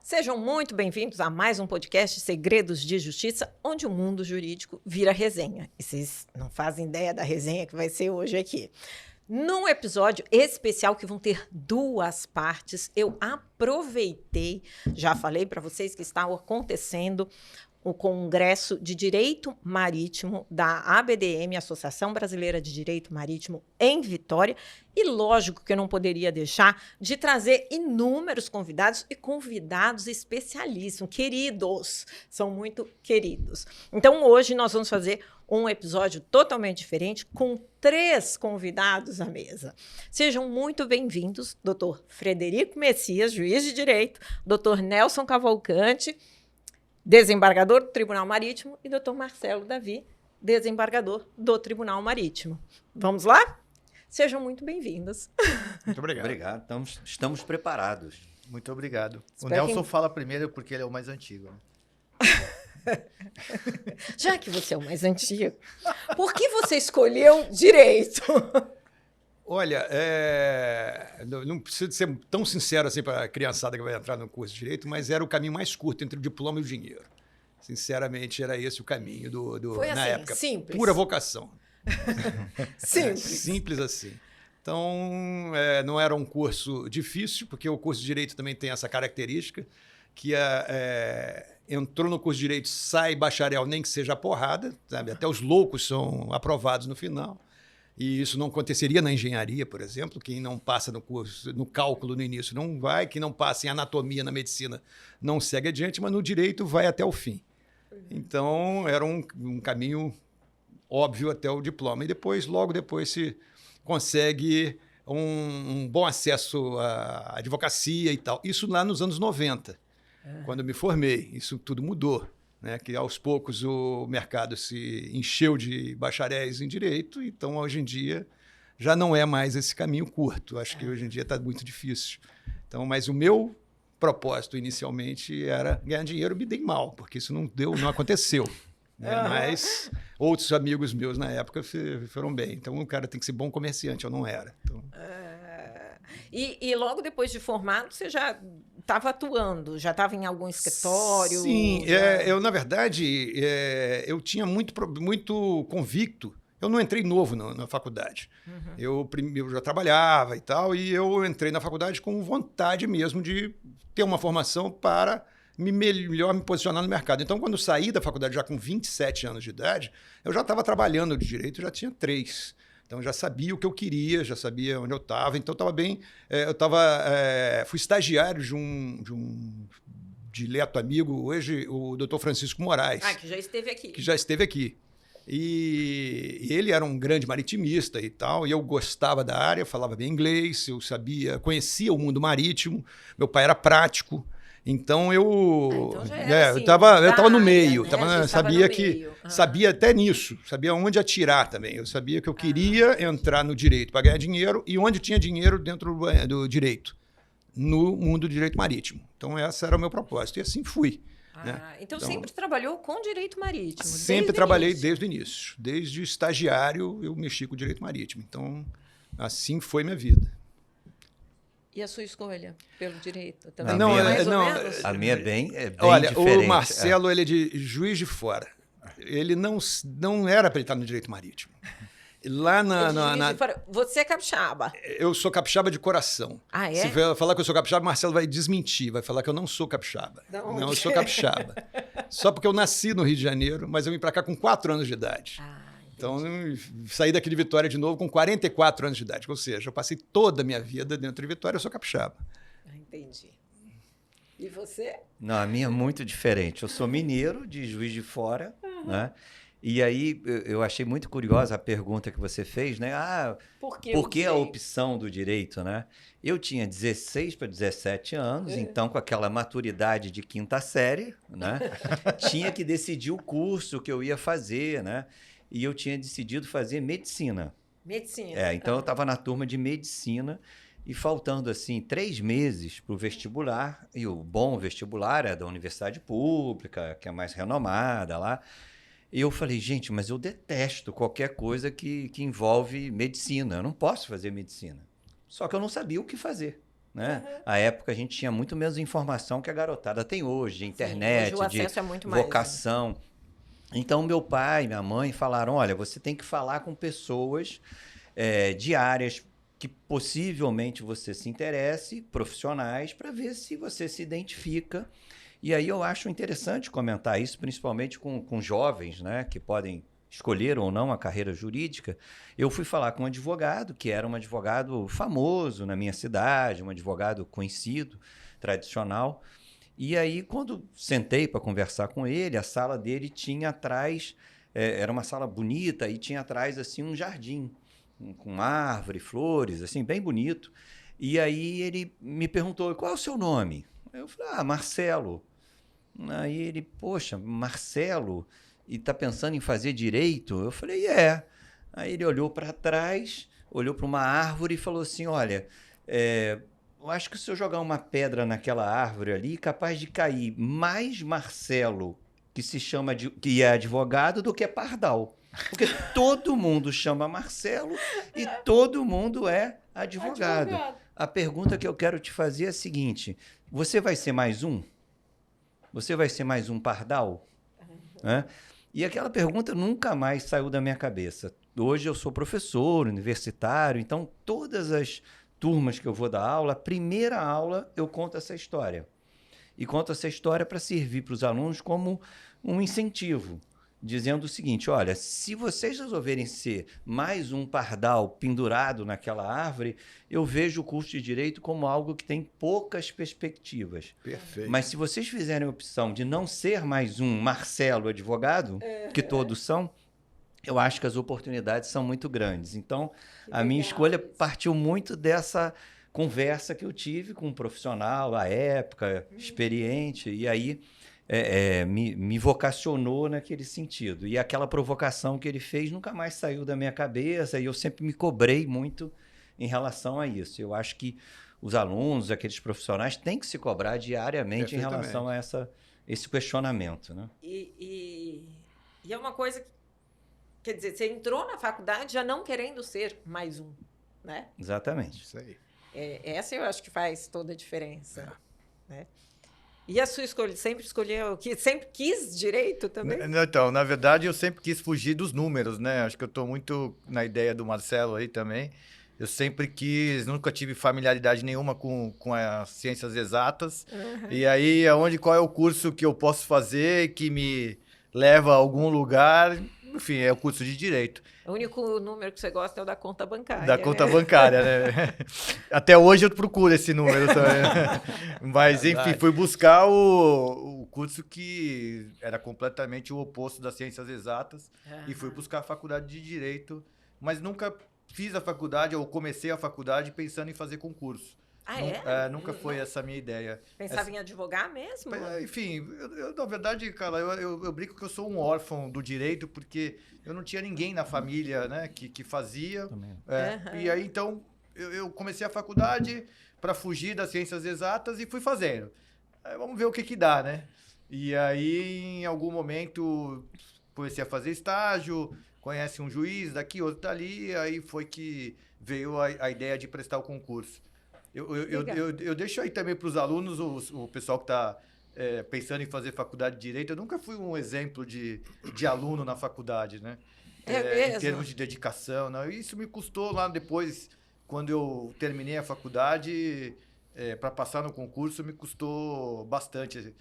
Sejam muito bem-vindos a mais um podcast Segredos de Justiça, onde o mundo jurídico vira resenha. E vocês não fazem ideia da resenha que vai ser hoje aqui. Num episódio especial que vão ter duas partes, eu aproveitei, já falei para vocês que está acontecendo o Congresso de Direito Marítimo da ABDM, Associação Brasileira de Direito Marítimo, em Vitória. E lógico que eu não poderia deixar de trazer inúmeros convidados e convidados especialíssimos, queridos, são muito queridos. Então, hoje nós vamos fazer um episódio totalmente diferente, com 3 convidados à mesa. Sejam muito bem-vindos, Dr. Frederico Messias, juiz de direito, Dr. Nelson Cavalcante, desembargador do Tribunal Marítimo, e Dr. Marcelo Davi, desembargador do Tribunal Marítimo. Vamos lá? Sejam muito bem-vindos. Muito obrigado. Obrigado, estamos preparados. Muito obrigado. Espero o Nelson fala primeiro porque ele é o mais antigo. Né? Já que você é o mais antigo, por que você escolheu direito? Olha, não preciso ser tão sincero assim para a criançada que vai entrar no curso de Direito, mas era o caminho mais curto entre o diploma e o dinheiro. Sinceramente, era esse o caminho Foi na assim, época. simples. Pura vocação. Simples. Simples assim. Então, não era um curso difícil, porque o curso de Direito também tem essa característica, que entrou no curso de Direito, sai bacharel, nem que seja a porrada, sabe? Até os loucos são aprovados no final. E isso não aconteceria na engenharia, por exemplo. Quem não passa no curso, no cálculo no início não vai, quem não passa em anatomia na medicina não segue adiante, mas no direito vai até o fim. Então, era um caminho óbvio até o diploma. E depois, logo depois, se consegue um bom acesso à advocacia e tal. Isso lá nos anos 90, quando eu me formei. Isso tudo mudou. Né, que aos poucos o mercado se encheu de bacharéis em direito, então hoje em dia já não é mais esse caminho curto. Acho que hoje em dia está muito difícil. Então, mas o meu propósito inicialmente era ganhar dinheiro, me dei mal, porque isso não aconteceu. Né? Mas outros amigos meus na época foram bem. Então o cara tem que ser bom comerciante, eu não era. Então... E logo depois de formado, você já estava atuando? Já estava em algum escritório? Sim, eu, na verdade, eu tinha muito convicto. Eu não entrei novo na faculdade. Eu já trabalhava e tal, e eu entrei na faculdade com vontade mesmo de ter uma formação para melhor me posicionar no mercado. Então, quando eu saí da faculdade já com 27 anos de idade, eu já estava trabalhando de direito, já tinha 3. Então, já sabia o que eu queria, já sabia onde eu estava. Então, estava bem... fui estagiário de um dileto amigo, hoje, o Dr. Francisco Moraes. Que já esteve aqui. Que já esteve aqui. E ele era um grande maritimista e tal, e eu gostava da área, falava bem inglês, eu conhecia o mundo marítimo, meu pai era prático. Então eu estava no meio, sabia até nisso, sabia onde atirar também. Eu sabia que eu queria entrar no direito para ganhar dinheiro e onde tinha dinheiro dentro do direito, no mundo do direito marítimo. Então esse era o meu propósito e assim fui. Né? Então sempre trabalhou com direito marítimo? Sempre trabalhei desde o início. Desde estagiário eu mexi com o direito marítimo. Então assim foi minha vida. E a sua escolha pelo direito? Também a minha é bem olha, diferente. O Marcelo ele é de Juiz de Fora. Ele não era para ele estar no direito marítimo. Lá Você é capixaba? Eu sou capixaba de coração. Ah, é? Se falar que eu sou capixaba, Marcelo vai desmentir, vai falar que eu não sou capixaba. Não, eu sou capixaba. Só porque eu nasci no Rio de Janeiro, mas eu vim para cá com 4 anos de idade. Então, saí daqui de Vitória de novo com 44 anos de idade. Ou seja, eu passei toda a minha vida dentro de Vitória, eu sou capixaba. Entendi. E você? Não, a minha é muito diferente. Eu sou mineiro, de Juiz de Fora, né? E aí eu achei muito curiosa a pergunta que você fez, né? Por que a opção do direito, né? Eu tinha 16 para 17 anos, então com aquela maturidade de 5ª série, né? Tinha que decidir o curso que eu ia fazer, né? E eu tinha decidido fazer medicina. Medicina. Então eu estava na turma de medicina e faltando assim 3 meses para o vestibular, e o bom vestibular é da universidade pública, que é mais renomada lá. E eu falei, gente, mas eu detesto qualquer coisa que envolve medicina. Eu não posso fazer medicina. Só que eu não sabia o que fazer. Né? À época a gente tinha muito menos informação que a garotada tem hoje, de internet, hoje o acesso é muito mais, vocação. Né? Então, meu pai e minha mãe falaram, olha, você tem que falar com pessoas de áreas que possivelmente você se interesse, profissionais, para ver se você se identifica. E aí eu acho interessante comentar isso, principalmente com jovens, né, que podem escolher ou não a carreira jurídica. Eu fui falar com um advogado, que era um advogado famoso na minha cidade, um advogado conhecido, tradicional. E aí, quando sentei para conversar com ele, a sala dele tinha atrás, era uma sala bonita, e tinha atrás assim um jardim, com árvore, flores, assim, bem bonito. E aí ele me perguntou, qual é o seu nome? Eu falei, Marcelo. Aí ele, poxa, Marcelo, e está pensando em fazer direito? Eu falei, Aí ele olhou para trás, olhou para uma árvore e falou assim, olha, eu acho que se eu jogar uma pedra naquela árvore ali, capaz de cair mais Marcelo, que é advogado, do que Pardal. Porque todo mundo chama Marcelo e todo mundo é advogado. A pergunta que eu quero te fazer é a seguinte, você vai ser mais um? Você vai ser mais um Pardal? E aquela pergunta nunca mais saiu da minha cabeça. Hoje eu sou professor universitário, então todas as turmas que eu vou dar aula, a primeira aula eu conto essa história. E conto essa história para servir para os alunos como um incentivo, dizendo o seguinte, olha, se vocês resolverem ser mais um Pardal pendurado naquela árvore, eu vejo o curso de Direito como algo que tem poucas perspectivas. Perfeito. Mas se vocês fizerem a opção de não ser mais um Marcelo advogado, que todos são, eu acho que as oportunidades são muito grandes. Então, a minha escolha partiu muito dessa conversa que eu tive com um profissional à época, experiente, e aí me vocacionou naquele sentido. E aquela provocação que ele fez nunca mais saiu da minha cabeça, e eu sempre me cobrei muito em relação a isso. Eu acho que os alunos, aqueles profissionais, têm que se cobrar diariamente em relação a esse questionamento. Né? E é uma coisa que, quer dizer, você entrou na faculdade já não querendo ser mais um, né? Exatamente. Isso aí. Essa eu acho que faz toda a diferença. Né? E a sua escolha? Sempre escolheu, sempre quis direito também? Então, na verdade, eu sempre quis fugir dos números, né? Acho que eu estou muito na ideia do Marcelo aí também. Eu sempre quis, nunca tive familiaridade nenhuma com as ciências exatas. E aí, qual é o curso que eu posso fazer que me leva a algum lugar? Enfim, é o curso de Direito. O único número que você gosta é o da conta bancária. Da conta bancária, né? Até hoje eu procuro esse número também. Mas, enfim, fui buscar o curso que era completamente o oposto das ciências exatas. E fui buscar a faculdade de Direito. Mas nunca fiz a faculdade, ou comecei a faculdade pensando em fazer concurso. Nunca foi essa a minha ideia. Pensava em advogar mesmo? Enfim, na verdade, cara, eu brinco que eu sou um órfão do direito, porque eu não tinha ninguém na família, né, que fazia. E aí, então, eu comecei a faculdade para fugir das ciências exatas e fui fazendo. Vamos ver o que dá, né? E aí, em algum momento, comecei a fazer estágio, conhece um juiz daqui, outro dali, aí foi que veio a ideia de prestar o concurso. Eu deixo aí também para os alunos, o pessoal que está pensando em fazer faculdade de Direito. Eu nunca fui um exemplo de aluno na faculdade, né? Em termos de dedicação. Não. Isso me custou lá depois, quando eu terminei a faculdade, para passar no concurso, me custou bastante.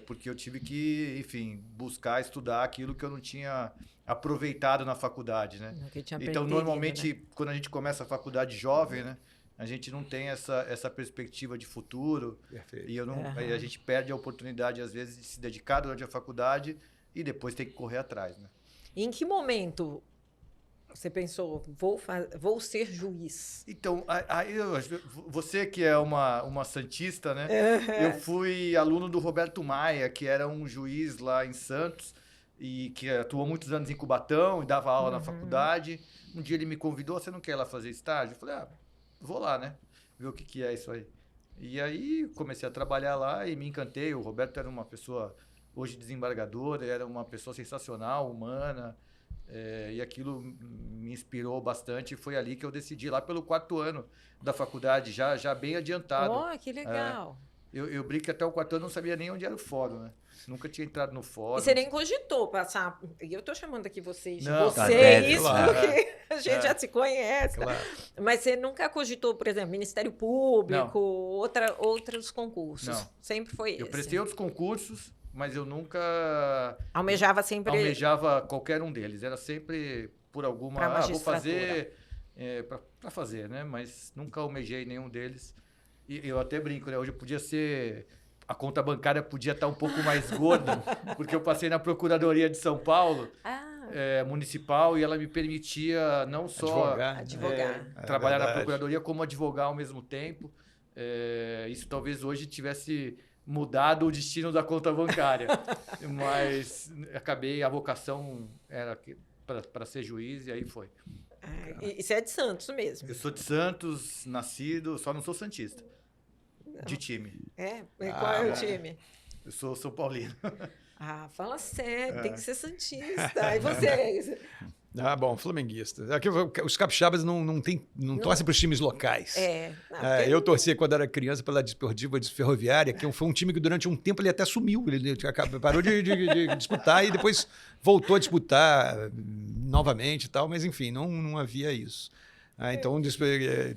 Porque eu tive que, enfim, buscar estudar aquilo que eu não tinha aproveitado na faculdade, né? Então, normalmente, né? Quando a gente começa a faculdade jovem, né? A gente não tem essa perspectiva de futuro. Perfeito. E a gente perde a oportunidade, às vezes, de se dedicar durante a faculdade e depois tem que correr atrás. Né? E em que momento você pensou, vou ser juiz? Então, você que é uma santista, né? Eu fui aluno do Roberto Maia, que era um juiz lá em Santos e que atuou muitos anos em Cubatão e dava aula na faculdade. Um dia ele me convidou, você não quer ir lá fazer estágio? Eu falei, vou lá, né? Ver o que é isso aí. E aí comecei a trabalhar lá e me encantei. O Roberto era uma pessoa hoje desembargador, era uma pessoa sensacional, humana, e aquilo me inspirou bastante. E foi ali que eu decidi, lá pelo 4º ano da faculdade, já bem adiantado. Oh, que legal! Eu brinco que até o 4º ano eu não sabia nem onde era o fórum, né? Nunca tinha entrado no fórum. E você nem cogitou passar... E eu tô chamando aqui vocês de Não, vocês, claro. porque a gente já se conhece. Claro. Mas você nunca cogitou, por exemplo, Ministério Público, outros concursos? Não. Sempre foi esse? Eu prestei outros concursos, mas eu nunca Almejava sempre... almejava qualquer um deles. Era sempre por alguma... Pra vou fazer... magistratura. Para fazer, né? Mas nunca almejei nenhum deles. E eu até brinco, né? Hoje podia ser... A conta bancária podia estar um pouco mais gorda, porque eu passei na Procuradoria de São Paulo, municipal, e ela me permitia não só advogar. trabalhar na Procuradoria, como advogar ao mesmo tempo. Isso talvez hoje tivesse mudado o destino da conta bancária. Mas a vocação era para ser juiz, e aí foi. E você é de Santos mesmo? Eu sou de Santos, nascido, só não sou santista. De time. Qual é o time? Eu sou São Paulino. Fala sério, tem que ser santista. E você? Bom, flamenguista. Aqui, os capixabas não torcem para os times locais. Eu torcia quando era criança pela Desportiva Ferroviária, que foi um time que durante um tempo ele até sumiu. Ele parou de disputar e depois voltou a disputar novamente e tal, mas enfim, não havia isso. Então,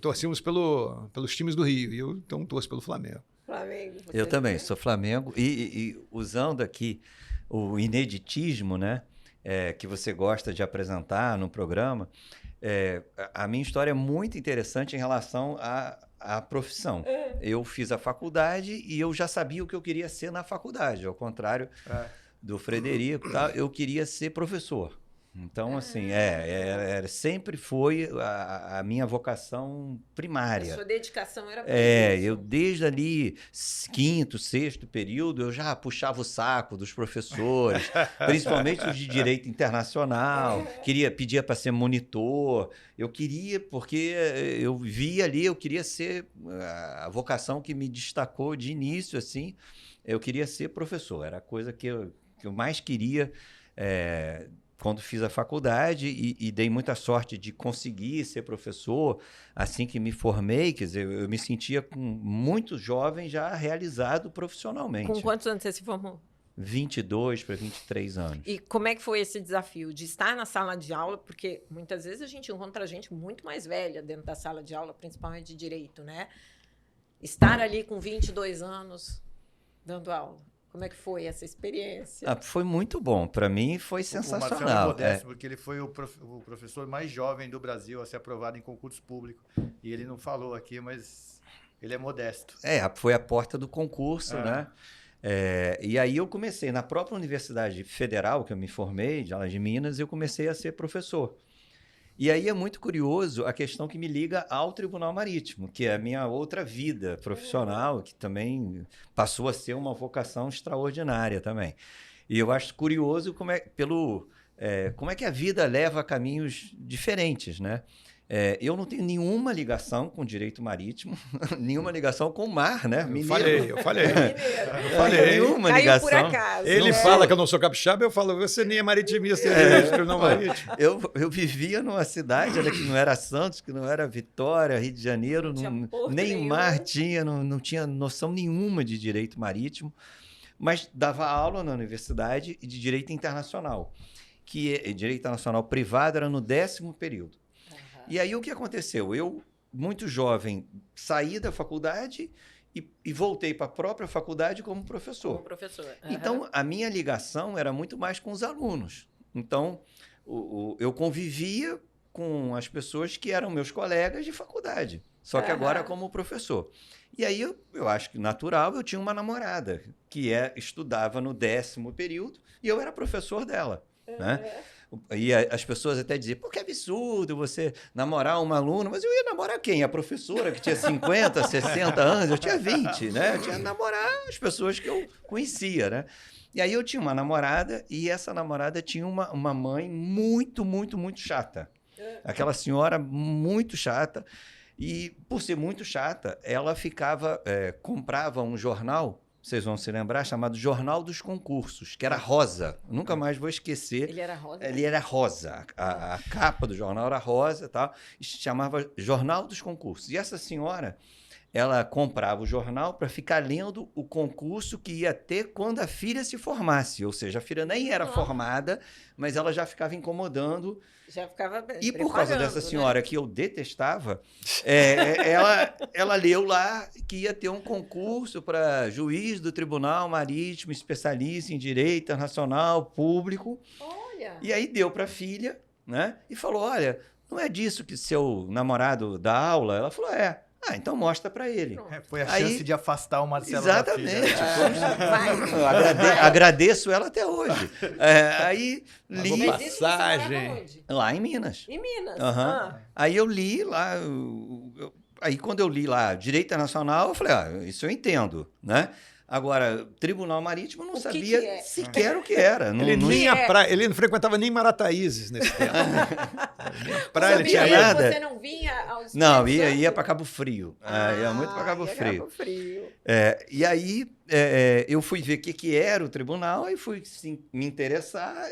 torcíamos pelos times do Rio. E eu, então, torço pelo Flamengo. Eu também sou Flamengo. E usando aqui o ineditismo, né, que você gosta de apresentar no programa, a minha história é muito interessante em relação à profissão. Eu fiz a faculdade e eu já sabia o que eu queria ser na faculdade. Ao contrário do Frederico, tá? Eu queria ser professor. Então, assim, sempre foi a minha vocação primária. A sua dedicação era para isso. Eu desde ali, 5º, 6º período, eu já puxava o saco dos professores, principalmente os de direito internacional, pedia para ser monitor, eu queria, porque eu via ali, eu queria ser, a vocação que me destacou de início, assim, eu queria ser professor, era a coisa que eu mais queria, quando fiz a faculdade e dei muita sorte de conseguir ser professor assim que me formei, quer dizer, eu me sentia muito jovem já realizado profissionalmente. Com quantos anos você se formou? 22 para 23 anos. E como é que foi esse desafio de estar na sala de aula? Porque muitas vezes a gente encontra gente muito mais velha dentro da sala de aula, principalmente de direito, né? Estar ali com 22 anos dando aula. Como é que foi essa experiência? Foi muito bom. Para mim, foi sensacional. O Marcelo é modesto, porque ele foi o professor mais jovem do Brasil a ser aprovado em concurso público. E ele não falou aqui, mas ele é modesto. Foi a porta do concurso, né? E aí eu comecei, na própria Universidade Federal, que eu me formei, de Minas, eu comecei a ser professor. E aí é muito curioso a questão que me liga ao Tribunal Marítimo, que é a minha outra vida profissional, que também passou a ser uma vocação extraordinária também. E eu acho curioso como é que a vida leva a caminhos diferentes, né? Eu não tenho nenhuma ligação com direito marítimo, nenhuma ligação com o mar, né? Eu falei. Nenhuma Caiu ligação. por acaso. Ele fala que eu não sou capixaba, eu falo, você nem é maritimista, não marítimo. Eu vivia numa cidade que não era Santos, que não era Vitória, Rio de Janeiro, nem mar tinha, não tinha noção nenhuma de direito marítimo, mas dava aula na universidade de direito internacional, que direito internacional privado era no 10º período. E aí o que aconteceu? Eu, muito jovem, saí da faculdade e voltei para a própria faculdade como professor. Como professor. Então, a minha ligação era muito mais com os alunos. Então, eu convivia com as pessoas que eram meus colegas de faculdade, só que agora como professor. E aí, eu acho que natural, eu tinha uma namorada que estudava no 10º período e eu era professor dela, né? E as pessoas até diziam, pô, que absurdo você namorar uma aluna. Mas eu ia namorar quem? A professora que tinha 50, 60 anos? Eu tinha 20, né? Eu tinha que namorar as pessoas que eu conhecia, né? E aí eu tinha uma namorada e essa namorada tinha uma mãe muito, muito, muito chata. Aquela senhora muito chata. E por ser muito chata, ela comprava um jornal vocês vão se lembrar, chamado Jornal dos Concursos, que era rosa. Nunca mais vou esquecer. Ele era rosa? Ele era rosa. A capa do jornal era rosa e tal. E se chamava Jornal dos Concursos. E essa senhora, ela comprava o jornal para ficar lendo o concurso que ia ter quando a filha se formasse. Ou seja, a filha nem era formada, mas ela já ficava incomodando. Já ficava E por causa dessa senhora, né, que eu detestava, ela leu lá que ia ter um concurso para juiz do Tribunal Marítimo, especialista em Direito Internacional Público. Olha! E aí deu para a filha, né? E falou, olha, não é disso que seu namorado dá aula? Ela falou, é. Ah, então mostra para ele. Foi a chance de afastar o Marcelo exatamente. Da filha. Agradeço ela até hoje. Aí li... passagem. Lá em Minas. Em Minas. Aí eu li lá... Aí quando eu li lá Direito Internacional, eu falei, isso eu entendo, né? Agora, Tribunal Marítimo, eu não sabia sequer o que era. Ele não frequentava nem Marataízes nesse tempo. Praia não tinha nada. Você não vinha aos... Não, ia para Cabo Frio. Ia muito para Cabo Frio. E aí eu fui ver o que era o tribunal e fui me interessar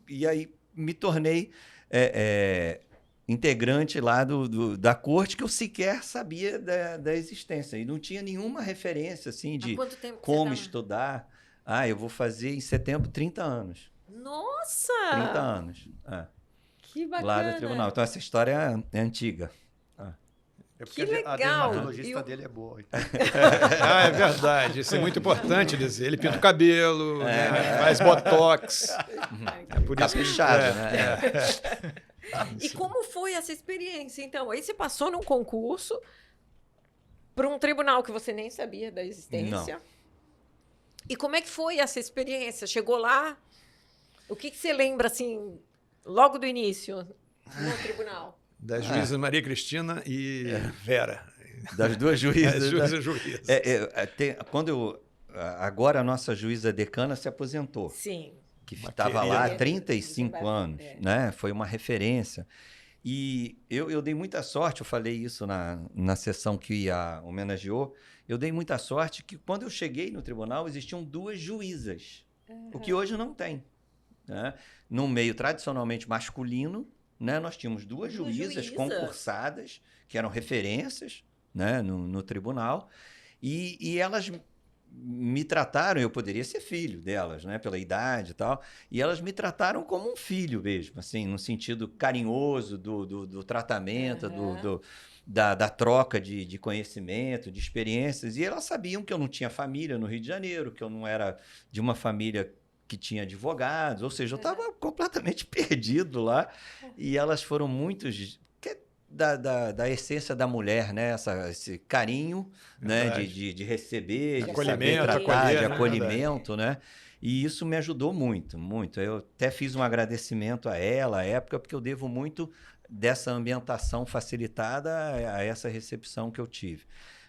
e aí me tornei integrante lá da corte, que eu sequer sabia da existência. E não tinha nenhuma referência assim, de como estudar. Eu vou fazer em setembro 30 anos. Nossa! 30 anos. Que bacana. Lá do tribunal. Então, essa história é antiga. É porque que legal. A dermatologista dele é boa. É verdade. Isso é muito importante dizer. Ele pinta o cabelo, né, faz botox. É por isso caprichado, né? E como foi essa experiência, então? Aí você passou num concurso para um tribunal que você nem sabia da existência. Não. E como é que foi essa experiência? Chegou lá, o que você lembra, assim, logo do início, no tribunal? Das juízas Maria Cristina e Vera. Das duas juízas. Das juízas. Agora a nossa juíza decana se aposentou. Sim. Que estava lá há 35 anos, né? Foi uma referência. E eu dei muita sorte, eu falei isso na sessão que a homenageou, eu dei muita sorte que quando eu cheguei no tribunal existiam duas juízas, o que hoje não tem. Né? No meio tradicionalmente masculino, né, nós tínhamos duas juízas concursadas, que eram referências, né, no tribunal, e elas me trataram, eu poderia ser filho delas, né, pela idade e tal, e elas me trataram como um filho mesmo, assim, no sentido carinhoso do tratamento, da troca de conhecimento, de experiências, e elas sabiam que eu não tinha família no Rio de Janeiro, que eu não era de uma família que tinha advogados, ou seja, eu estava completamente perdido lá, e elas foram muito... Da essência da mulher, né? Esse carinho, né? de receber, de saber tratar, de acolhimento, né? E isso me ajudou muito, muito. Eu até fiz um agradecimento a ela à época, porque eu devo muito dessa ambientação facilitada a essa recepção que eu tive.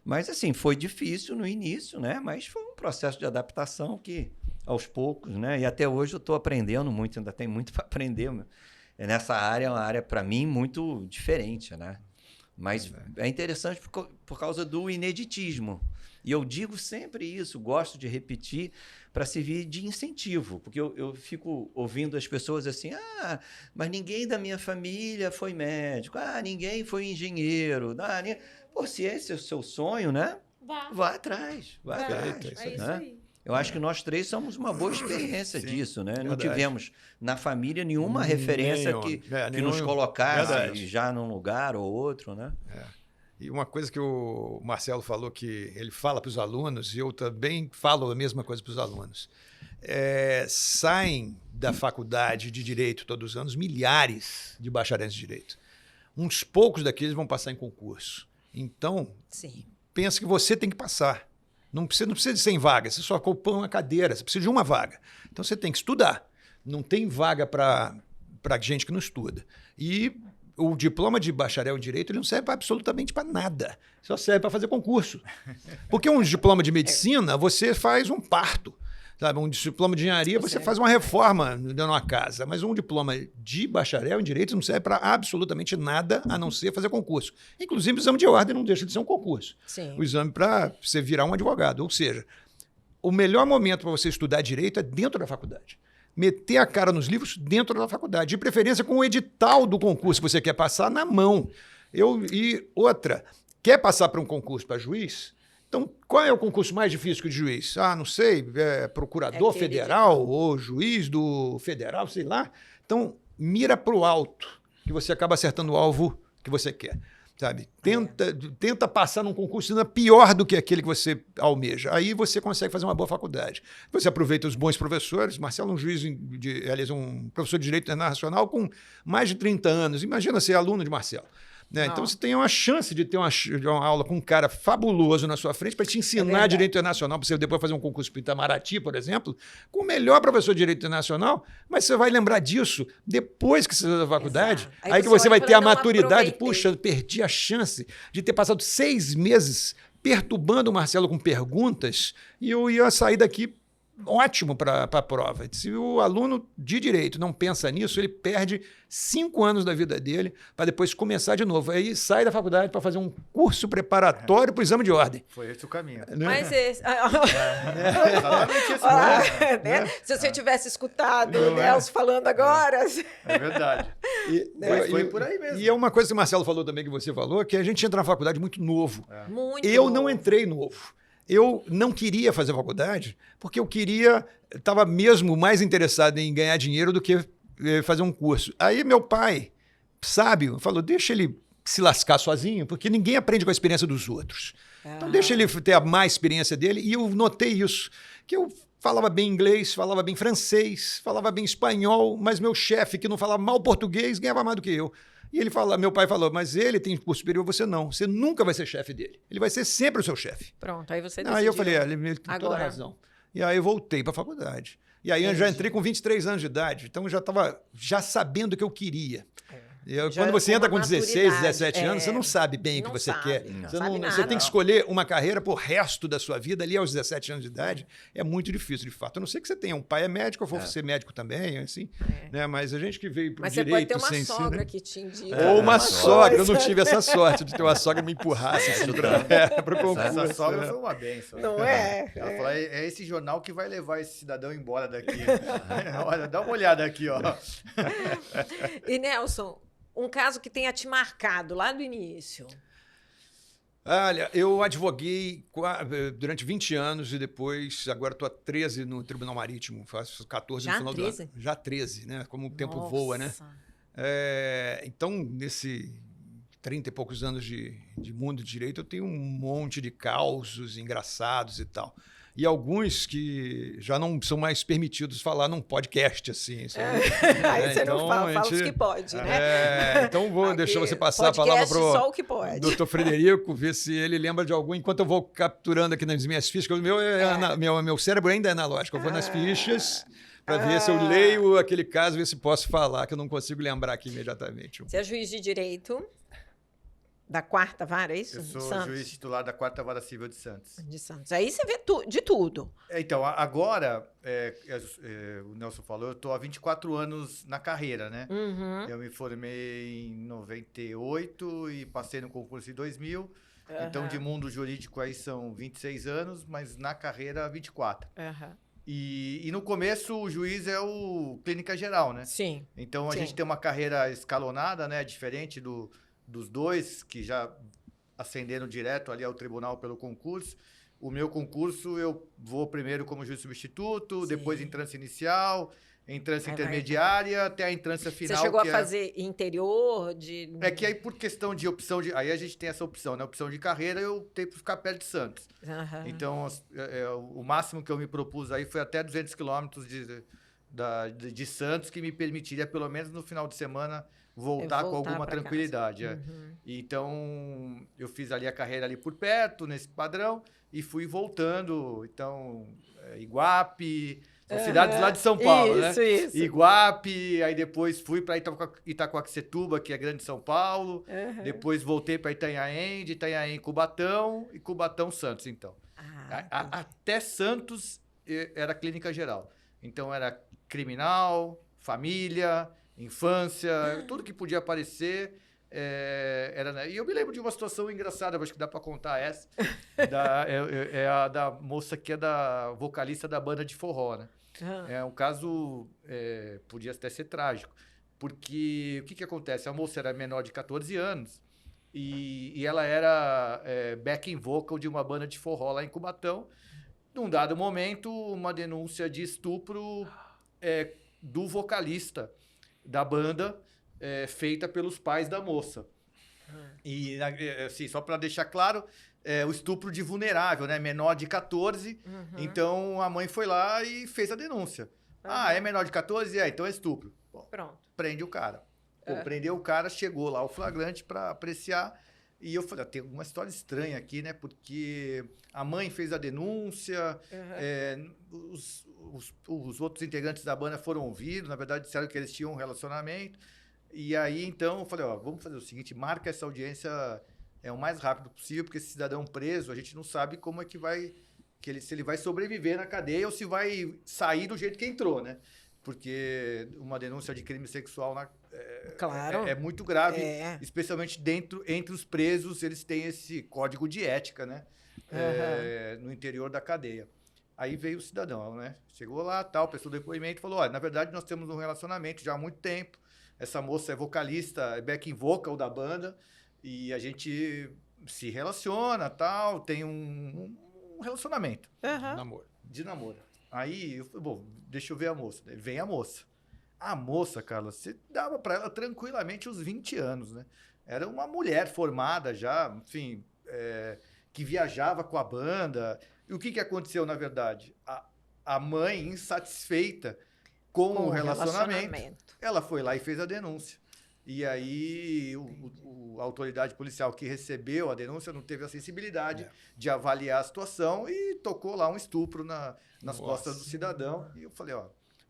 Mas, assim, foi difícil no início, né? Mas foi um processo de adaptação que, aos poucos, né? E até hoje eu estou aprendendo muito, ainda tem muito para aprender, nessa área, é uma área, para mim, muito diferente, né? Mas é interessante por causa do ineditismo. E eu digo sempre isso, gosto de repetir, para servir de incentivo. Porque eu fico ouvindo as pessoas assim, mas ninguém da minha família foi médico, ninguém foi engenheiro. Pô, se esse é o seu sonho, né? Vá atrás. É isso aí. Eu acho que nós três somos uma boa experiência disso, né? Não tivemos na família nenhuma referência que nos colocasse já num lugar ou outro, né? E uma coisa que o Marcelo falou, que ele fala para os alunos, e eu também falo a mesma coisa para os alunos. Saem da faculdade de Direito todos os anos milhares de bacharéis de Direito. Uns poucos daqueles vão passar em concurso. Então, pensa que você tem que passar. Não precisa de 100 vagas, você só ocupa uma cadeira, você precisa de uma vaga. Então você tem que estudar. Não tem vaga para gente que não estuda. E o diploma de bacharel em Direito ele não serve absolutamente para nada. Só serve para fazer concurso. Porque um diploma de medicina, você faz um parto. Sabe? Um diploma de engenharia, você faz uma reforma dentro de uma casa. Mas um diploma de bacharel em Direito não serve para absolutamente nada, a não ser fazer concurso. Inclusive, o exame de ordem não deixa de ser um concurso. Sim. O exame para você virar um advogado. Ou seja, o melhor momento para você estudar direito é dentro da faculdade. Meter a cara nos livros dentro da faculdade. De preferência com o edital do concurso que você quer passar na mão. E outra, quer passar para um concurso para juiz? Então, qual é o concurso mais difícil que o de juiz? Não sei, procurador federal ou juiz do federal, sei lá. Então, mira para o alto, que você acaba acertando o alvo que você quer. Sabe? Tenta passar num concurso ainda pior do que aquele que você almeja. Aí você consegue fazer uma boa faculdade. Você aproveita os bons professores. Marcelo é um juiz, aliás, um professor de Direito Internacional com mais de 30 anos. Imagina ser aluno de Marcelo. Né? Então, você tem uma chance de ter uma aula com um cara fabuloso na sua frente para te ensinar direito internacional, para você depois fazer um concurso para Itamaraty, por exemplo, com o melhor professor de direito internacional, mas você vai lembrar disso depois que você sai da faculdade. Aí que você vai ter a maturidade. Puxa, eu perdi a chance de ter passado 6 meses perturbando o Marcelo com perguntas e eu ia sair daqui ótimo para a prova. Se o aluno de direito não pensa nisso, ele perde 5 anos da vida dele para depois começar de novo. Aí sai da faculdade para fazer um curso preparatório para o exame de ordem. Foi esse o caminho. Né? Mas esse... exatamente esse né? Se você tivesse escutado o Nelson falando agora... É verdade. Foi por aí mesmo. E é uma coisa que o Marcelo falou também, que você falou, que a gente entra na faculdade muito novo. Eu não entrei novo. Eu não queria fazer faculdade porque eu estava mesmo mais interessado em ganhar dinheiro do que fazer um curso. Aí meu pai, sábio, falou, deixa ele se lascar sozinho, porque ninguém aprende com a experiência dos outros. Então deixa ele ter a má experiência dele. E eu notei isso, que eu falava bem inglês, falava bem francês, falava bem espanhol, mas meu chefe, que não falava mal português, ganhava mais do que eu. E meu pai falou, mas ele tem curso superior, você não. Você nunca vai ser chefe dele. Ele vai ser sempre o seu chefe. Pronto, aí você decidiu. Aí eu falei, ele tem toda a razão. E aí eu voltei para a faculdade. E aí eu já entrei com 23 anos de idade, então eu já estava sabendo o que eu queria. Quando você entra com 16, 17 anos, você não sabe bem o que você quer. Você tem que escolher uma carreira pro resto da sua vida, ali aos 17 anos de idade. É muito difícil, de fato. A não ser que você tenha um pai médico, ou for ser médico também, assim. Né? Mas a gente que veio pro direito... Mas você pode ter uma sogra que te indica. Ou uma sogra. Eu não tive essa sorte de ter uma sogra que me empurrasse assim, pro concurso. Essa sogra foi uma benção. Não é? Ela falou, é esse jornal que vai levar esse cidadão embora daqui. Olha, dá uma olhada aqui, ó. E, Nelson... Um caso que tenha te marcado lá do início. Olha, eu advoguei durante 20 anos e depois, agora estou há 13 no Tribunal Marítimo, faço 14 no final do ano. Já 13, né? Como o tempo voa, né? Então, nesse 30 e poucos anos de mundo de direito, eu tenho um monte de causos engraçados e tal. E alguns que já não são mais permitidos falar num podcast, assim. Aí você não fala os que pode, né? Então vou deixar você passar a palavra só o que pode. Dr. Frederico, ver se ele lembra de algum, enquanto eu vou capturando aqui nas minhas fichas, porque meu cérebro ainda é analógico. Eu vou nas fichas para ver se eu leio aquele caso, ver se posso falar, que eu não consigo lembrar aqui imediatamente. Você é juiz de direito... Da 4ª Vara, é isso? Eu sou juiz titular da 4ª Vara Civil de Santos. De Santos. Aí você vê de tudo. Então, agora, o Nelson falou, eu estou há 24 anos na carreira, né? Uhum. Eu me formei em 98 e passei no concurso em 2000. Uhum. Então, de mundo jurídico aí são 26 anos, mas na carreira 24. Uhum. E no começo o juiz é o clínica geral, né? Sim. Então, a gente tem uma carreira escalonada, né? Diferente dos dois que já ascenderam direto ali ao tribunal pelo concurso. O meu concurso, eu vou primeiro como juiz substituto, depois entrância inicial, entrância intermediária, até a entrância final. Você chegou a fazer interior de... É que aí, por questão de opção de... Aí a gente tem essa opção, né? Opção de carreira, eu tenho que ficar perto de Santos. Uhum. Então, o máximo que eu me propus aí foi até 200 quilômetros de Santos, que me permitiria, pelo menos no final de semana, voltar com alguma tranquilidade. Uhum. Então, eu fiz ali a carreira ali por perto, nesse padrão, e fui voltando. Então, Iguape, são cidades lá de São Paulo, né? Isso. Iguape, aí depois fui para Itacoaxetuba, que é grande São Paulo. Uhum. Depois voltei para Itanhaém, de Itanhaém Cubatão e Cubatão Santos, então. Até Santos era clínica geral. Então, era criminal, família... infância, tudo que podia aparecer, E eu me lembro de uma situação engraçada, acho que dá para contar essa. A da moça que é da vocalista da banda de forró, né? É um caso, podia até ser trágico. Porque o que acontece? A moça era menor de 14 anos e ela era backing vocal de uma banda de forró lá em Cubatão. Num dado momento, uma denúncia de estupro do vocalista da banda, feita pelos pais da moça. E, assim, só para deixar claro, o estupro de vulnerável, né? Menor de 14. Então, a mãe foi lá e fez a denúncia. É menor de 14? Então é estupro. Bom, pronto. Prende o cara. Prendeu o cara, chegou lá o flagrante para apreciar. E eu falei, tem alguma história estranha aqui, né? Porque a mãe fez a denúncia, os outros integrantes da banda foram ouvidos, na verdade disseram que eles tinham um relacionamento. E aí, então, eu falei, vamos fazer o seguinte, marca essa audiência o mais rápido possível, porque esse cidadão preso, a gente não sabe como é que vai, se ele vai sobreviver na cadeia ou se vai sair do jeito que entrou, né? Porque uma denúncia de crime sexual claro. É muito grave, especialmente entre os presos, eles têm esse código de ética, né? No interior da cadeia. Aí veio o cidadão, né? Chegou lá, prestou depoimento e falou, olha, na verdade nós temos um relacionamento já há muito tempo, essa moça é vocalista, é backing vocal da banda, e a gente se relaciona, tem um relacionamento. De namoro. Aí, eu falei, bom, deixa eu ver a moça. Vem a moça. A moça, Carla, você dava para ela tranquilamente uns 20 anos, né? Era uma mulher formada já, enfim, que viajava com a banda. E o que aconteceu, na verdade? A mãe, insatisfeita com o relacionamento, ela foi lá e fez a denúncia. E aí, a autoridade policial que recebeu a denúncia não teve a sensibilidade de avaliar a situação e tocou lá um estupro nas costas do cidadão. E eu falei,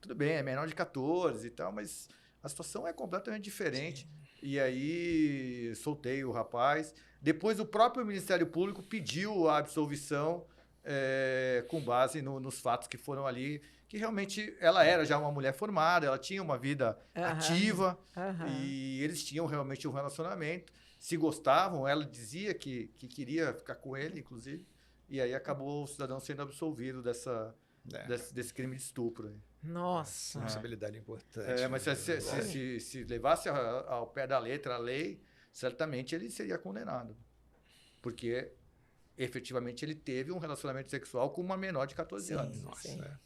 tudo bem, é menor de 14 e tal, mas a situação é completamente diferente. Sim. E aí, soltei o rapaz. Depois, o próprio Ministério Público pediu a absolvição com base nos fatos que foram ali, que realmente ela era já uma mulher formada, ela tinha uma vida ativa e eles tinham realmente um relacionamento, se gostavam, ela dizia que queria ficar com ele, inclusive, e aí acabou o cidadão sendo absolvido desse crime de estupro. Nossa! Responsabilidade importante. Mas se levasse ao pé da letra a lei, certamente ele seria condenado, porque efetivamente ele teve um relacionamento sexual com uma menor de 14 anos. Nossa,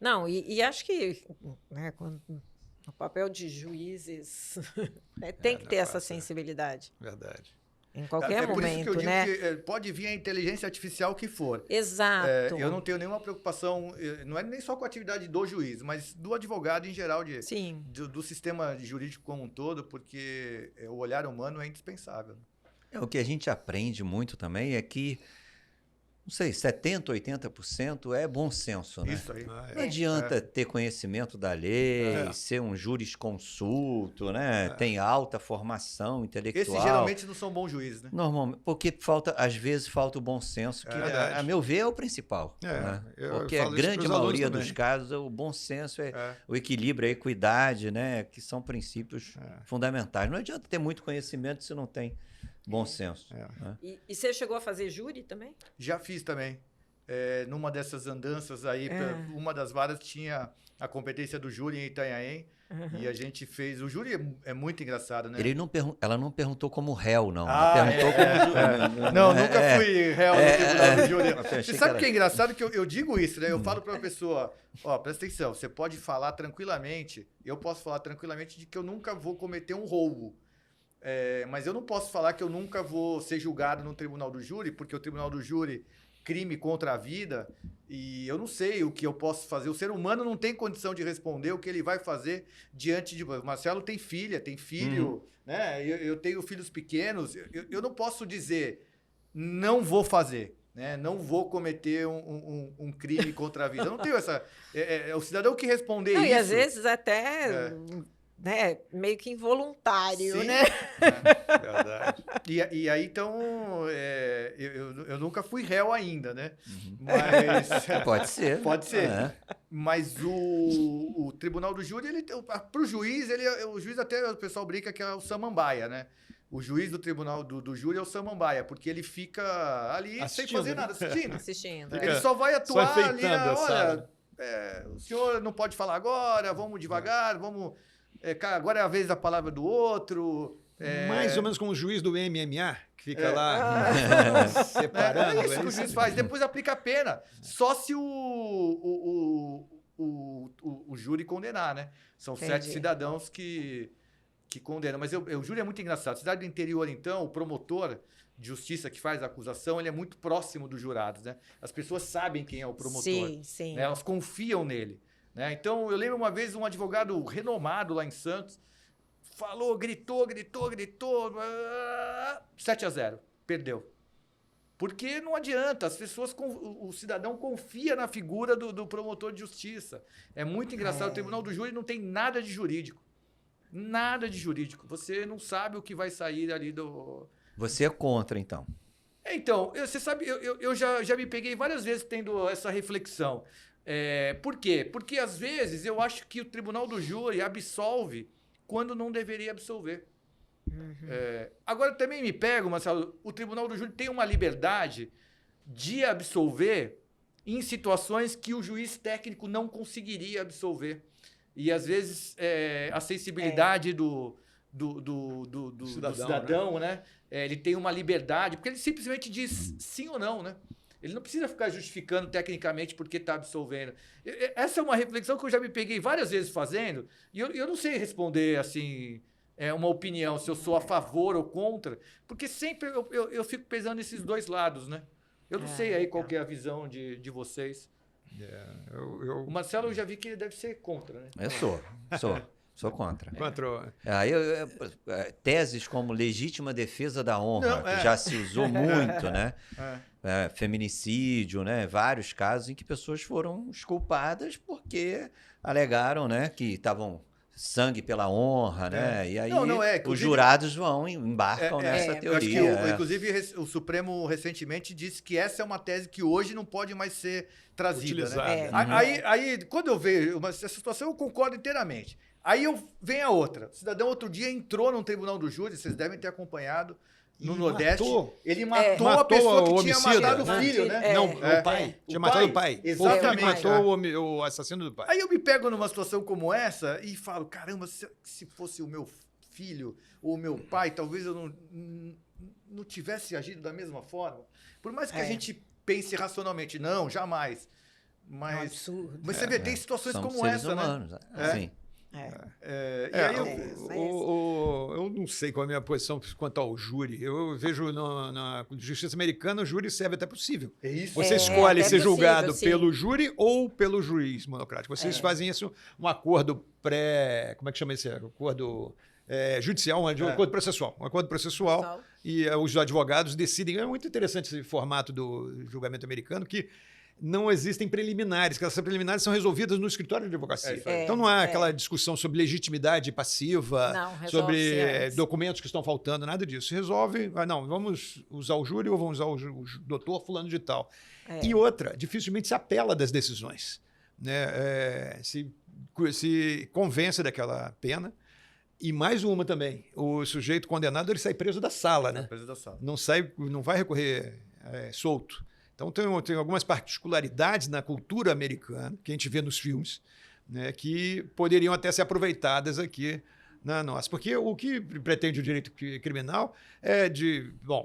Não, e acho que quando, o papel de juízes tem que ter essa sensibilidade. Verdade. Em qualquer momento, por isso que eu digo que pode vir a inteligência artificial que for. Exato. Eu não tenho nenhuma preocupação, não é nem só com a atividade do juiz, mas do advogado em geral, do sistema jurídico como um todo, porque o olhar humano é indispensável. O que a gente aprende muito também é que, não sei, 70%, 80% é bom senso, né? Isso aí. Não adianta ter conhecimento da lei, ser um jurisconsulto, né? Tem alta formação intelectual. Esses geralmente não são bons juízes, né? Normalmente, porque às vezes falta o bom senso, que a meu ver é o principal. Né? Porque a grande maioria dos casos, o bom senso o equilíbrio, a equidade, né? Que são princípios fundamentais. Não adianta ter muito conhecimento se não tem bom senso. Né? E você chegou a fazer júri também? Já fiz também. Numa dessas andanças aí, uma das varas tinha a competência do júri em Itanhaém. E a gente fez... O júri é muito engraçado, né? Ela não perguntou como réu, não. Ela perguntou como... Não, nunca fui réu no tribunal do júri. Você sabe o que é engraçado? Que eu digo isso, né? Eu falo para uma pessoa, presta atenção, você pode falar tranquilamente, eu posso falar tranquilamente de que eu nunca vou cometer um roubo. Mas eu não posso falar que eu nunca vou ser julgado no tribunal do júri, porque o tribunal do júri, crime contra a vida, e eu não sei o que eu posso fazer. O ser humano não tem condição de responder o que ele vai fazer diante de... O Marcelo tem filha, tem filho, né? Eu tenho filhos pequenos. Eu não posso dizer, não vou fazer, né? Não vou cometer um crime contra a vida. Eu não tenho essa... o cidadão que responder isso... E às vezes até... meio que involuntário, Sim, né? Verdade. E aí, então, eu nunca fui réu ainda, né? Mas... Pode ser. Pode ser. Mas o tribunal do júri, para o juiz, o juiz até o pessoal brinca que é o samambaia, né? O juiz do tribunal do júri é o samambaia, porque ele fica ali sem fazer nada, assistindo. Ele só vai atuar ali, olha, o senhor não pode falar agora, vamos devagar, agora é a vez da palavra do outro. Mais ou menos como o juiz do MMA, que fica lá separando. É isso que o juiz faz. Depois aplica a pena. Só se o júri condenar, né? São 7 cidadãos que condenam. Mas o júri é muito engraçado. Cidade do interior, então, o promotor de justiça que faz a acusação, ele é muito próximo dos jurados, né? As pessoas sabem quem é o promotor. Sim. Né? Elas confiam nele. Né? Então, eu lembro uma vez um advogado renomado lá em Santos, falou, gritou, 7-0, perdeu. Porque não adianta, o cidadão confia na figura do promotor de justiça. É muito engraçado, o tribunal do júri não tem nada de jurídico. Nada de jurídico. Você não sabe o que vai sair ali do... Você é contra, então? Então, você sabe, eu já me peguei várias vezes tendo essa reflexão. Por quê? Porque, às vezes, eu acho que o tribunal do júri absolve quando não deveria absolver. Agora, também me pego, Marcelo, o tribunal do júri tem uma liberdade de absolver em situações que o juiz técnico não conseguiria absolver. E, às vezes, a sensibilidade do cidadão, né? Ele tem uma liberdade, porque ele simplesmente diz sim ou não, né? Ele não precisa ficar justificando tecnicamente porque está absolvendo. Essa é uma reflexão que eu já me peguei várias vezes fazendo, e eu não sei responder assim, uma opinião, se eu sou a favor ou contra, porque sempre eu fico pesando esses dois lados, né? Eu não sei aí qual que é a visão de vocês. O Marcelo, eu já vi que ele deve ser contra, né? Eu sou contra. Contra. Teses como legítima defesa da honra, que já se usou muito, né? Feminicídio, né? Vários casos em que pessoas foram exculpadas porque alegaram, né, que estavam sangue pela honra, né? E aí os jurados embarcam nessa teoria. Inclusive, o Supremo recentemente disse que essa é uma tese que hoje não pode mais ser trazida. Né? Aí, quando eu vejo essa situação, eu concordo inteiramente. Aí vem a outra. O cidadão outro dia entrou num tribunal do júri, vocês devem ter acompanhado, no Nordeste. Ele matou a pessoa que tinha matado o filho, né? Não, o pai. Tinha matado o pai. Exatamente. Matou o assassino do pai. Aí eu me pego numa situação como essa e falo, caramba, se fosse o meu filho ou o meu pai, talvez eu não tivesse agido da mesma forma. Por mais que a gente pense racionalmente, não, jamais. Mas, é um absurdo. Mas você vê, tem situações como essa, humanos, né? Sim. Eu não sei qual é a minha posição quanto ao júri. Eu vejo na justiça americana, o júri serve até possível. É isso. Você escolhe ser julgado pelo júri ou pelo juiz monocrático. Vocês fazem isso, um acordo como é que chama esse acordo judicial, um acordo processual. Um acordo processual. E os advogados decidem. É muito interessante esse formato do julgamento americano, que não existem preliminares, que essas preliminares são resolvidas no escritório de advocacia. Então não há aquela discussão sobre legitimidade passiva, sobre documentos que estão faltando, nada disso. Resolve, vamos usar o júri ou vamos usar o doutor fulano de tal. E outra, dificilmente se apela das decisões. Né? Se convence daquela pena. E mais uma também, o sujeito condenado ele sai preso da sala, né? Preso da sala. Não vai recorrer solto. Então, tem algumas particularidades na cultura americana, que a gente vê nos filmes, né, que poderiam até ser aproveitadas aqui na nossa. Porque o que pretende o direito criminal é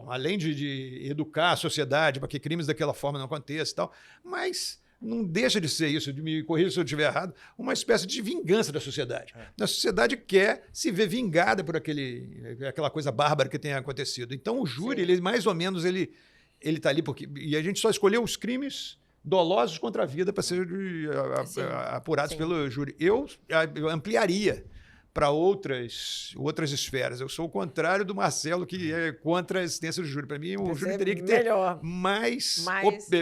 além de educar a sociedade para que crimes daquela forma não aconteçam e tal, mas não deixa de ser isso, me corrija se eu estiver errado, uma espécie de vingança da sociedade. A sociedade quer se ver vingada por aquela coisa bárbara que tenha acontecido. Então, o júri, ele mais ou menos, ele está ali e a gente só escolheu os crimes dolosos contra a vida para serem apurados pelo júri. Eu ampliaria para outras esferas. Eu sou o contrário do Marcelo, que é contra a existência do júri. Para mim, o júri teria que ter mais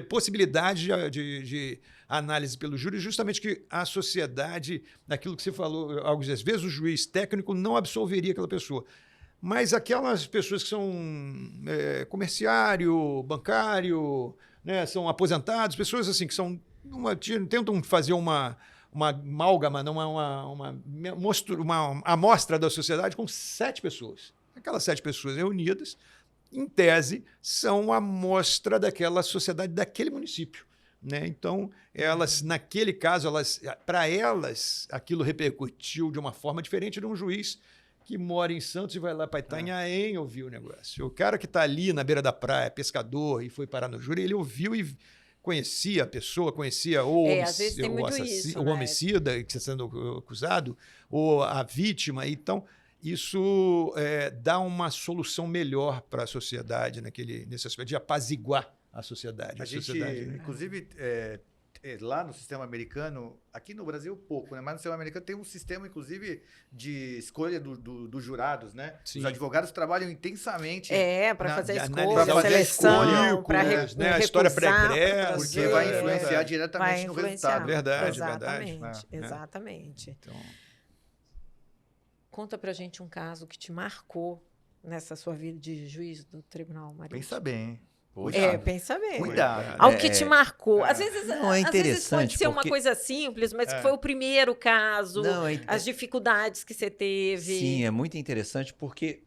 possibilidade de análise pelo júri, justamente que a sociedade, naquilo que você falou, algumas vezes o juiz técnico não absolveria aquela pessoa. Mas aquelas pessoas que são comerciário, bancário, né, são aposentados, pessoas assim que são tentam fazer uma amálgama, uma amostra da sociedade com 7 pessoas. Aquelas 7 pessoas reunidas, em tese, são a amostra daquela sociedade, daquele município. Né? Então, elas, naquele caso, para elas, aquilo repercutiu de uma forma diferente de um juiz que mora em Santos e vai lá para Itanhaém ouvir o negócio. O cara que está ali na beira da praia, pescador, e foi parar no júri, ele ouviu e conhecia a pessoa, conhecia o homicida que está sendo acusado, ou a vítima. Então, isso dá uma solução melhor para a sociedade nesse aspecto de apaziguar a sociedade. Inclusive, lá no sistema americano, aqui no Brasil pouco, né? Mas no sistema americano tem um sistema, inclusive, de escolha dos jurados, né? Sim. Os advogados trabalham intensamente para fazer a escolha, seleção, para a história pregressa, porque vai influenciar diretamente no resultado. Verdade. Exatamente. Então... Conta pra gente um caso que te marcou nessa sua vida de juiz do Tribunal Marítimo. Pensa bem. Pensa bem. Cuidado. Ao que te marcou. Às vezes, não, é interessante, às vezes pode ser uma coisa simples, mas que foi o primeiro caso, as dificuldades que você teve. Sim, é muito interessante porque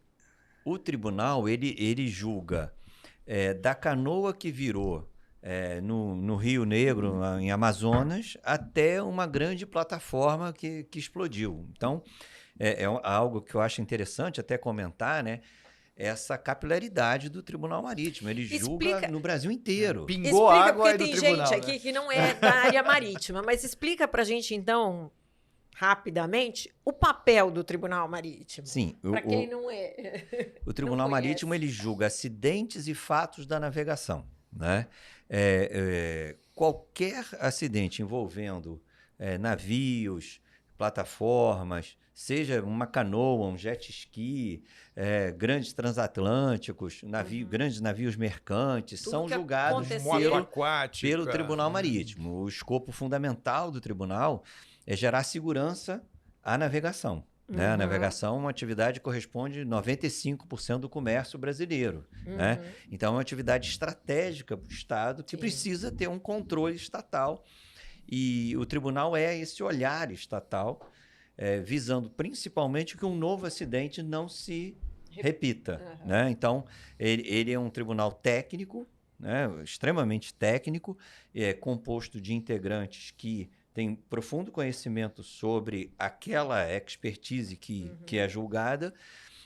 o tribunal, ele julga da canoa que virou no Rio Negro, em Amazonas, até uma grande plataforma que explodiu. Então, é algo que eu acho interessante até comentar, né? Essa capilaridade do Tribunal Marítimo. Ele julga no Brasil inteiro. Pingou água aí do tribunal. Explica, porque tem gente aqui que não é da área marítima, mas explica pra gente, então, rapidamente, o papel do Tribunal Marítimo. Sim. Para quem não é. O Tribunal Marítimo, ele julga acidentes e fatos da navegação, né? Qualquer acidente envolvendo navios, plataformas, seja uma canoa, um jet ski, grandes transatlânticos, grandes navios mercantes, são julgados pelo Tribunal Marítimo. O escopo fundamental do tribunal é gerar segurança à navegação. Né? A navegação é uma atividade que corresponde a 95% do comércio brasileiro. Né? Então, é uma atividade estratégica para o Estado que precisa ter um controle estatal. E o tribunal é esse olhar estatal, visando principalmente que um novo acidente não se repita. Né? Então, ele é um tribunal técnico, né? Extremamente técnico, composto de integrantes que têm profundo conhecimento sobre aquela expertise que é julgada,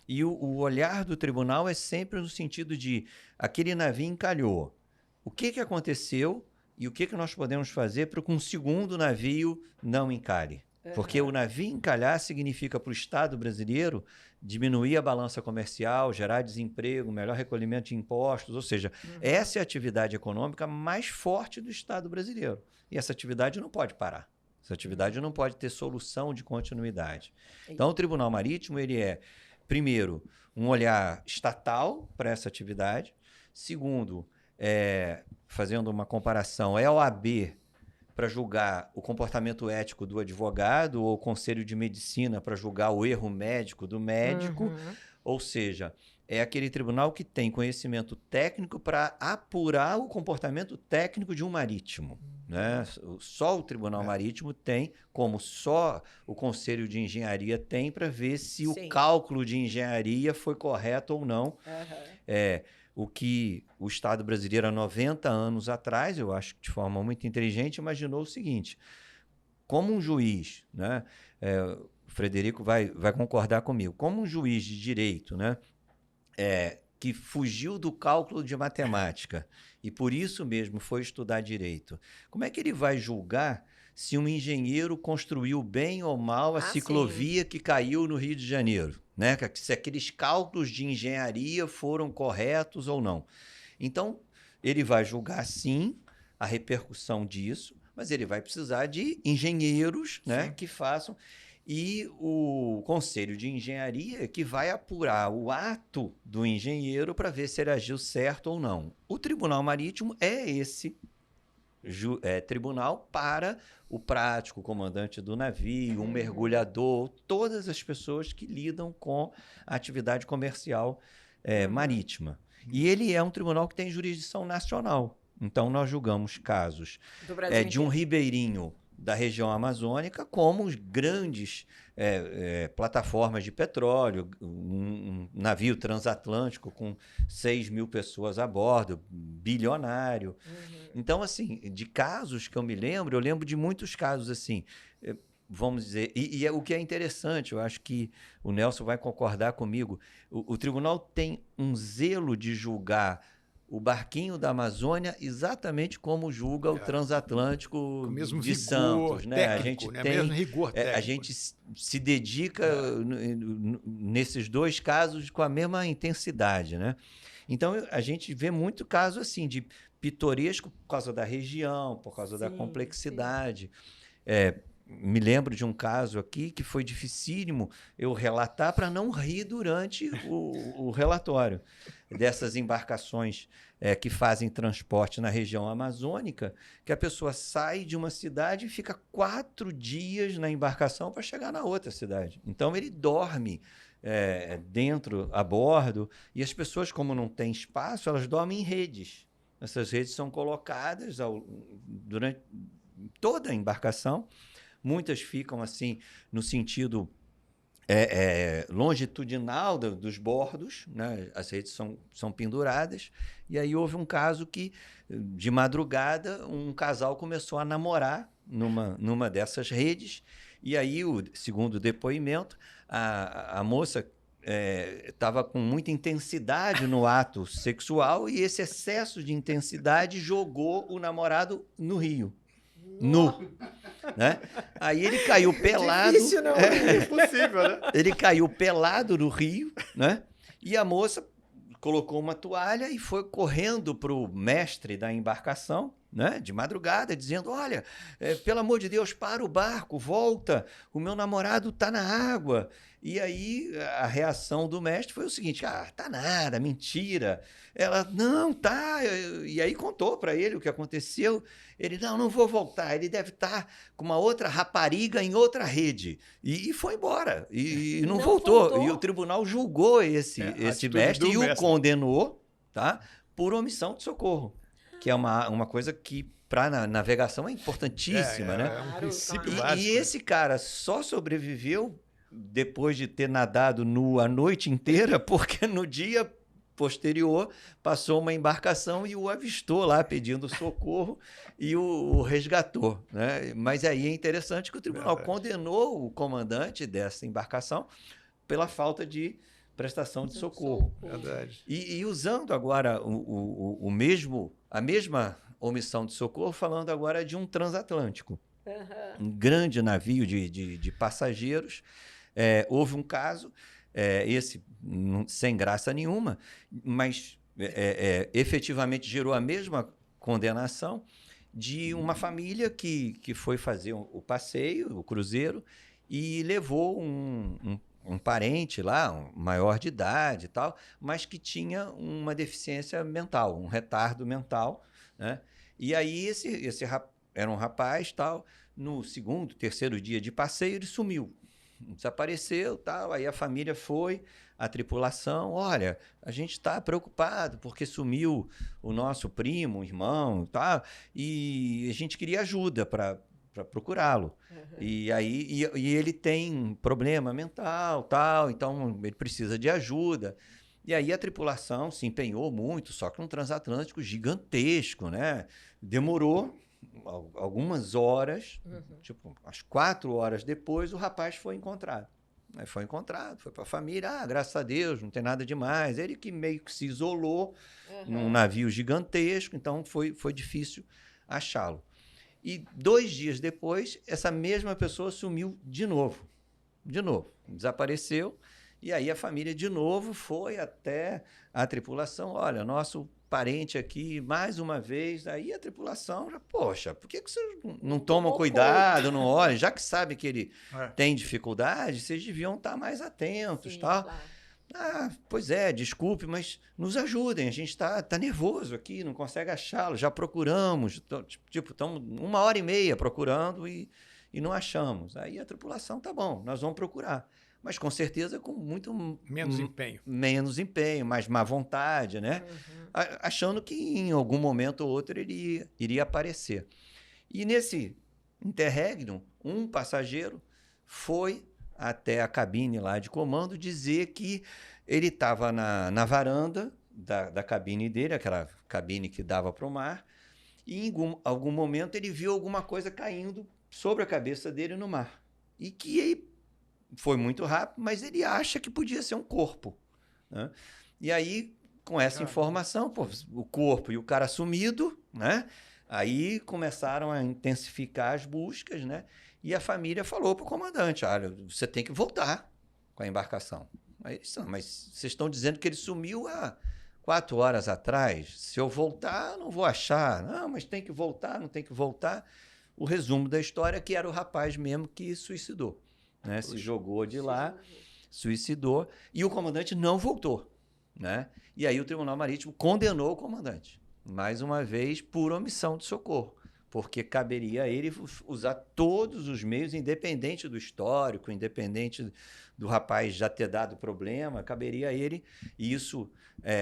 e o olhar do tribunal é sempre no sentido de aquele navio encalhou. O que aconteceu e o que nós podemos fazer para que um segundo navio não encalhe? Porque o navio encalhar significa para o Estado brasileiro diminuir a balança comercial, gerar desemprego, melhor recolhimento de impostos, ou seja, essa é a atividade econômica mais forte do Estado brasileiro. E essa atividade não pode parar. Essa atividade não pode ter solução de continuidade. Então, o Tribunal Marítimo, ele primeiro, um olhar estatal para essa atividade. Segundo, fazendo uma comparação, é a OAB para julgar o comportamento ético do advogado ou o Conselho de Medicina para julgar o erro médico do médico. Ou seja, é aquele tribunal que tem conhecimento técnico para apurar o comportamento técnico de um marítimo. Né? Só o Tribunal Marítimo tem, como só o Conselho de Engenharia tem, para ver se o cálculo de engenharia foi correto ou não. O que o Estado brasileiro, há 90 anos atrás, eu acho que de forma muito inteligente, imaginou o seguinte: como um juiz, né? O Frederico vai concordar comigo, como um juiz de direito, né? Que fugiu do cálculo de matemática e por isso mesmo foi estudar direito, como é que ele vai julgar se um engenheiro construiu bem ou mal a ciclovia que caiu no Rio de Janeiro? Né? Se aqueles cálculos de engenharia foram corretos ou não. Então, ele vai julgar, sim, a repercussão disso, mas ele vai precisar de engenheiros, né, que façam. E o Conselho de Engenharia que vai apurar o ato do engenheiro para ver se ele agiu certo ou não. O Tribunal Marítimo é esse tribunal para o prático, o comandante do navio, um mergulhador, todas as pessoas que lidam com a atividade comercial marítima. E ele é um tribunal que tem jurisdição nacional. Então, nós julgamos casos de um ribeirinho da região amazônica como os grandes plataformas de petróleo, um navio transatlântico com 6 mil pessoas a bordo, bilionário. Então, assim, de casos que eu lembro de muitos casos assim, vamos dizer, e o que é interessante, eu acho que o Nelson vai concordar comigo, o tribunal tem um zelo de julgar o barquinho da Amazônia exatamente como julga o transatlântico mesmo de vigor Santos, né? Técnico, A gente né? tem, mesmo rigor técnico. A gente se dedica nesses dois casos com a mesma intensidade, né? Então a gente vê muito caso assim de pitoresco por causa da região, por causa da complexidade. Me lembro de um caso aqui que foi dificílimo eu relatar para não rir durante o relatório dessas embarcações que fazem transporte na região amazônica, que a pessoa sai de uma cidade e fica 4 dias na embarcação para chegar na outra cidade. Então, ele dorme dentro, a bordo, e as pessoas, como não têm espaço, elas dormem em redes. Essas redes são colocadas durante toda a embarcação. Muitas ficam assim no sentido longitudinal dos bordos, né? As redes são penduradas. E aí houve um caso que, de madrugada, um casal começou a namorar numa dessas redes. E aí, segundo o depoimento, a moça estava com muita intensidade no ato sexual e esse excesso de intensidade jogou o namorado no rio. Nu, né? Aí ele caiu pelado. Difícil, não. É impossível, né? Ele caiu pelado no rio, né? E a moça colocou uma toalha e foi correndo para o mestre da embarcação, né? De madrugada, dizendo: olha, pelo amor de Deus, para o barco, volta, o meu namorado está na água. E aí a reação do mestre foi o seguinte: tá nada, mentira. Ela: não, tá. E aí contou para ele o que aconteceu. Ele: não vou voltar, ele deve estar com uma outra rapariga em outra rede. E foi embora, e não voltou. E o tribunal julgou esse mestre e o condenou, tá, por omissão de socorro, que é uma coisa que para navegação é importantíssima, né? É um princípio básico. básico. E esse cara só sobreviveu depois de ter nadado nu a noite inteira, porque no dia posterior passou uma embarcação e o avistou lá pedindo socorro e o resgatou, né? Mas aí é interessante que o tribunal condenou o comandante dessa embarcação pela falta de prestação de socorro. Verdade. E usando agora a mesma omissão de socorro, falando agora de um transatlântico. Um grande navio de passageiros. Houve um caso, esse sem graça nenhuma, mas efetivamente gerou a mesma condenação de uma família que foi fazer o passeio, o cruzeiro, e levou um parente lá, um maior de idade e tal, mas que tinha uma deficiência mental, um retardo mental, né? E aí esse era um rapaz, tal, no 2º, 3º dia de passeio, ele sumiu. Desapareceu, tal. Aí a família foi, a tripulação: olha, a gente está preocupado porque sumiu o nosso primo, irmão, tal, e a gente queria ajuda para procurá-lo. E aí ele tem problema mental, tal, então ele precisa de ajuda. E aí a tripulação se empenhou muito, só que um transatlântico gigantesco, né? Demorou algumas horas, tipo, umas 4 horas depois, o rapaz foi encontrado. Foi encontrado, foi para a família: graças a Deus, não tem nada demais. Ele que meio que se isolou num navio gigantesco, então foi difícil achá-lo. E 2 dias depois, essa mesma pessoa sumiu de novo, desapareceu. E aí a família de novo foi até a tripulação: olha, nosso parente aqui, mais uma vez. Aí a tripulação já: poxa, por que vocês não tomam cuidado, não olham? Já que sabe que ele tem dificuldade, vocês deviam estar mais atentos. Sim, tal. Claro. Pois é, desculpe, mas nos ajudem, a gente está nervoso aqui, não consegue achá-lo, já procuramos, estamos 1h30 procurando e não achamos. Aí a tripulação: tá bom, nós vamos procurar. mas com certeza com muito menos empenho, mais má vontade, né? Achando que em algum momento ou outro ele iria aparecer. E nesse interregnum, um passageiro foi até a cabine lá de comando dizer que ele estava na varanda da cabine dele, aquela cabine que dava para o mar, e em algum momento ele viu alguma coisa caindo sobre a cabeça dele no mar. E que aí foi muito rápido, mas ele acha que podia ser um corpo, né? E aí, com essa informação, o corpo e o cara sumido, né? Aí começaram a intensificar as buscas, né? E a família falou para o comandante, olha, você tem que voltar com a embarcação. Mas vocês estão dizendo que ele sumiu há 4 horas atrás. Se eu voltar, não vou achar. Não, mas tem que voltar, não tem que voltar. O resumo da história é que era o rapaz mesmo que suicidou, né? Se jogou de lá, suicidou, e o comandante não voltou, né? E aí o Tribunal Marítimo condenou o comandante, mais uma vez, por omissão de socorro, porque caberia a ele usar todos os meios, independente do histórico, independente do rapaz já ter dado problema, caberia a ele, e isso,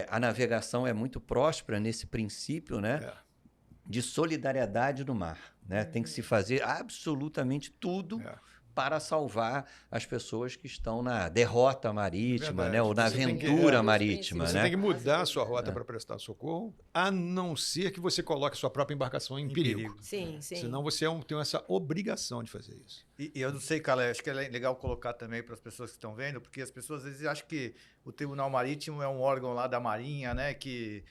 a navegação é muito próspera nesse princípio, né? De solidariedade no mar, né? Tem que se fazer absolutamente tudo para salvar as pessoas que estão na derrota marítima, né? Ou na aventura marítima. Você né? tem que mudar a sua rota para prestar socorro, a não ser que você coloque a sua própria embarcação em perigo. Sim, sim. Senão você tem essa obrigação de fazer isso. E eu não sei, cara, acho que é legal colocar também para as pessoas que estão vendo, porque as pessoas às vezes acham que o Tribunal Marítimo é um órgão lá da Marinha, né? Que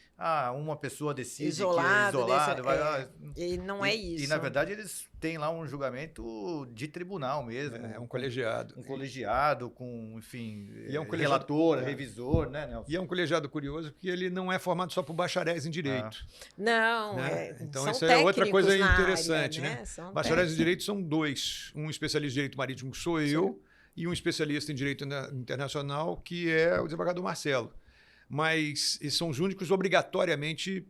uma pessoa decide isolado, que é isolado. E não é isso. E, na verdade, eles têm lá um julgamento de tribunal mesmo. É um colegiado. Um colegiado com, enfim, e é um relator, revisor, né, Nelson? E é um colegiado curioso porque ele não é formado só por bacharéis em direito. Não, né? Então são isso é outra coisa interessante, área, né? Bacharéis em direito são 2. Um especialista em direito marítimo, que sou eu, e um especialista em direito internacional, que é o desembargador Marcelo. Mas eles são os únicos obrigatoriamente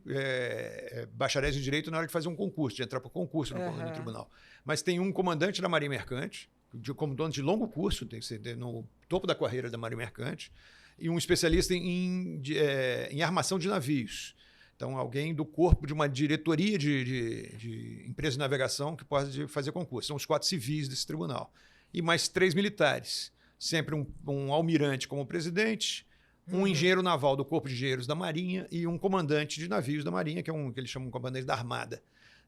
bacharéis em direito na hora de fazer um concurso, de entrar para o concurso no tribunal. Mas tem um comandante da Marinha Mercante, como dono de longo curso, tem que ser no topo da carreira da Marinha Mercante, e um especialista em armação de navios. Então, alguém do corpo de uma diretoria de empresa de navegação que pode fazer concurso. São os 4 civis desse tribunal. E mais 3 militares. Sempre um almirante como presidente, um engenheiro naval do Corpo de Engenheiros da Marinha e um comandante de navios da Marinha, que eles chamam de comandante da Armada.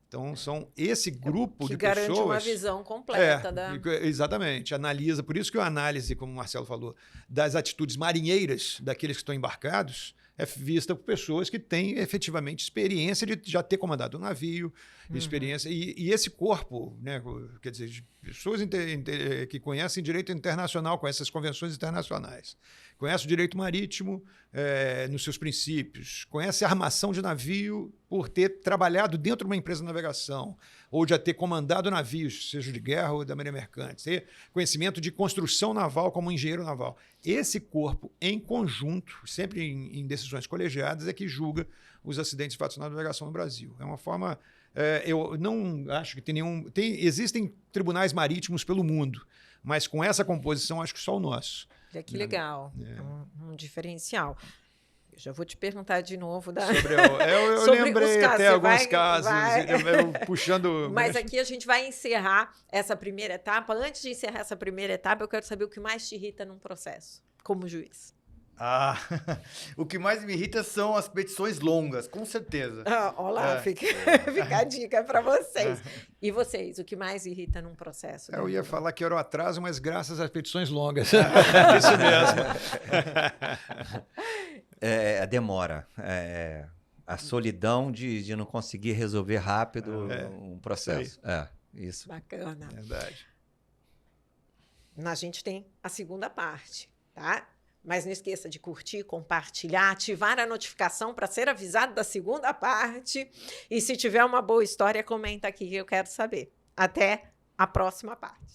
Então, são esse grupo de pessoas... Que garante uma visão completa da... Exatamente. Analisa, por isso que a análise, como o Marcelo falou, das atitudes marinheiras daqueles que estão embarcados é vista por pessoas que têm efetivamente experiência de já ter comandado um navio, experiência. E esse corpo, né, quer dizer, de pessoas que conhecem direito internacional, conhecem as convenções internacionais, conhecem o direito marítimo nos seus princípios, conhecem a armação de navio por ter trabalhado dentro de uma empresa de navegação, ou já ter comandado navios, seja de guerra ou da Marinha Mercante, ter conhecimento de construção naval como engenheiro naval. Esse corpo, em conjunto, sempre em decisões colegiadas, é que julga os acidentes e fatos na navegação no Brasil. É uma forma... eu não acho que tem nenhum... Existem tribunais marítimos pelo mundo, mas com essa composição, acho que só o nosso. Que legal. É um diferencial. Eu já vou te perguntar de novo. Eu lembrei até alguns casos, eu puxando... Mas aqui a gente vai encerrar essa primeira etapa. Antes de encerrar essa primeira etapa, eu quero saber o que mais te irrita num processo, como juiz. O que mais me irrita são as petições longas, com certeza. Olá, fica a dica para vocês. E vocês, o que mais irrita num processo? Eu ia falar que era o atraso, mas graças às petições longas. Isso mesmo. A demora. A solidão de não conseguir resolver rápido um processo. Isso. Bacana. Verdade. A gente tem a segunda parte, tá? Mas não esqueça de curtir, compartilhar, ativar a notificação para ser avisado da segunda parte. E se tiver uma boa história, comenta aqui que eu quero saber. Até a próxima parte.